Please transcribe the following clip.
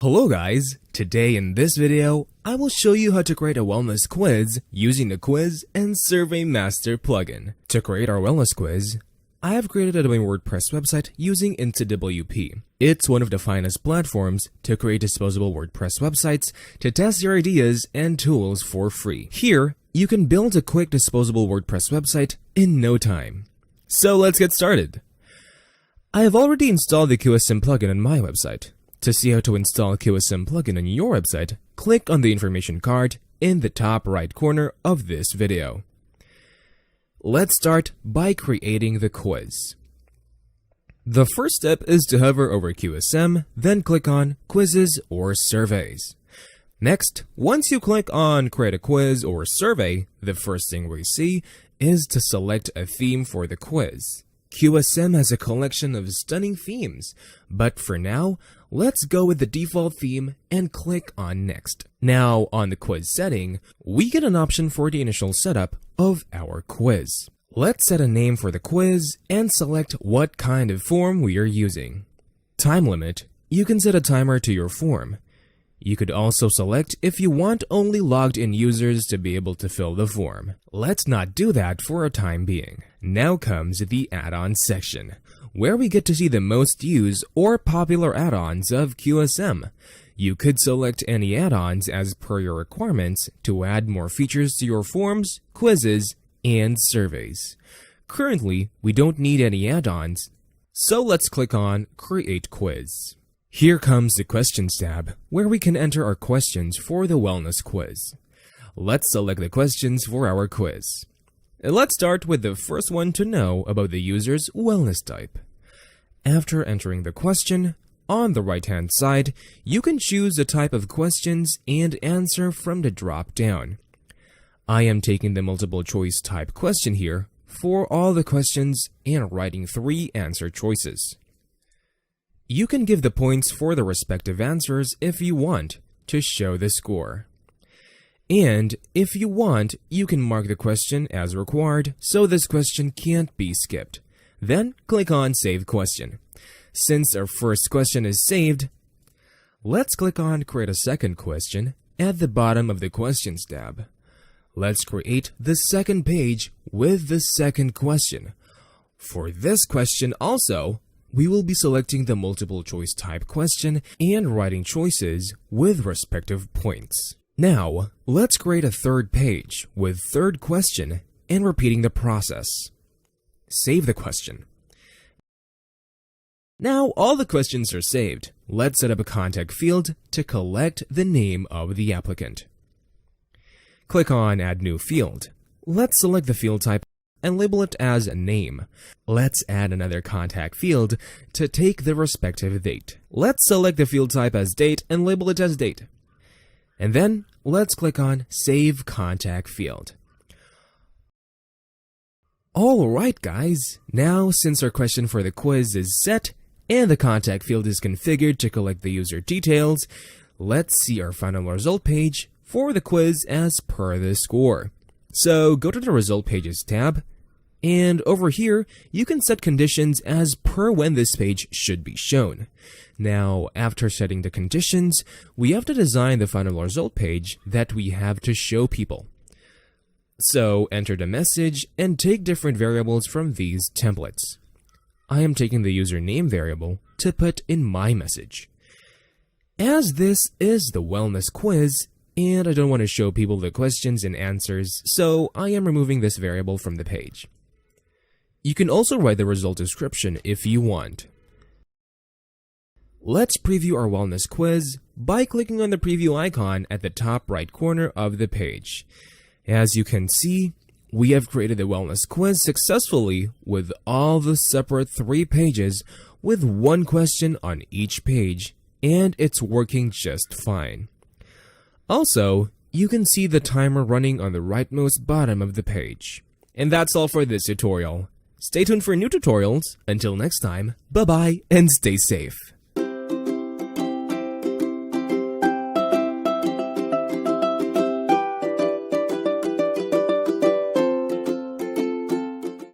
Hello guys, today in this video, I will show you how to create a wellness quiz using the Quiz and Survey Master plugin. To create our wellness quiz, I have created a WordPress website using InstaWP. It's one of the finest platforms to create disposable WordPress websites to test your ideas and tools for free. Here, you can build a quick disposable WordPress website in no time. So let's get started. I have already installed the QSM plugin on my website. To see how to install QSM plugin on your website, click on the information card in the top right corner of this video. Let's start by creating the quiz. The first step is to hover over QSM, then click on Quizzes or Surveys. Next, once you click on Create a Quiz or Survey, the first thing we see is to select a theme for the quiz. QSM has a collection of stunning themes, but for now, let's go with the default theme and click on Next. Now, on the quiz setting, we get an option for the initial setup of our quiz. Let's set a name for the quiz and select what kind of form we are using. Time limit, you can set a timer to your form. You could also select if you want only logged in users to be able to fill the form. Let's not do that for a time being. Now comes the add-ons section, where we get to see the most used or popular add-ons of QSM. You could select any add-ons as per your requirements to add more features to your forms, quizzes, and surveys. Currently, we don't need any add-ons, so let's click on Create Quiz. Here comes the Questions tab, where we can enter our questions for the wellness quiz. Let's select the questions for our quiz. Let's start with the first one to know about the user's wellness type. After entering the question, on the right-hand side, you can choose the type of questions and answer from the drop-down. I am taking the multiple choice type question here for all the questions and writing 3 answer choices. You can give the points for the respective answers if you want to show the score. And if you want, you can mark the question as required so this question can't be skipped. Then click on Save Question. Since our first question is saved, let's click on Create a Second Question at the bottom of the Questions tab. Let's create the second page with the second question. For this question also, we will be selecting the multiple choice type question and writing choices with respective points. Now, let's create a third page with third question and repeating the process. Save the question. Now all the questions are saved. Let's set up a contact field to collect the name of the applicant. Click on Add New Field. Let's select the field type and label it as Name. Let's add another contact field to take the respective date. Let's select the field type as Date and label it as Date. And then, let's click on Save Contact Field. Alright guys, now since our question for the quiz is set and the contact field is configured to collect the user details, let's see our final result page for the quiz as per the score. So go to the Result Pages tab, and over here, you can set conditions as per when this page should be shown. Now, after setting the conditions, we have to design the final result page that we have to show people. So, enter the message and take different variables from these templates. I am taking the username variable to put in my message. As this is the wellness quiz, and I don't want to show people the questions and answers, so I am removing this variable from the page. You can also write the result description if you want. Let's preview our wellness quiz by clicking on the preview icon at the top right corner of the page. As you can see, we have created the wellness quiz successfully with all the separate 3 pages with 1 question on each page, and it's working just fine. Also, you can see the timer running on the rightmost bottom of the page. And that's all for this tutorial. Stay tuned for new tutorials. Until next time, bye-bye and stay safe.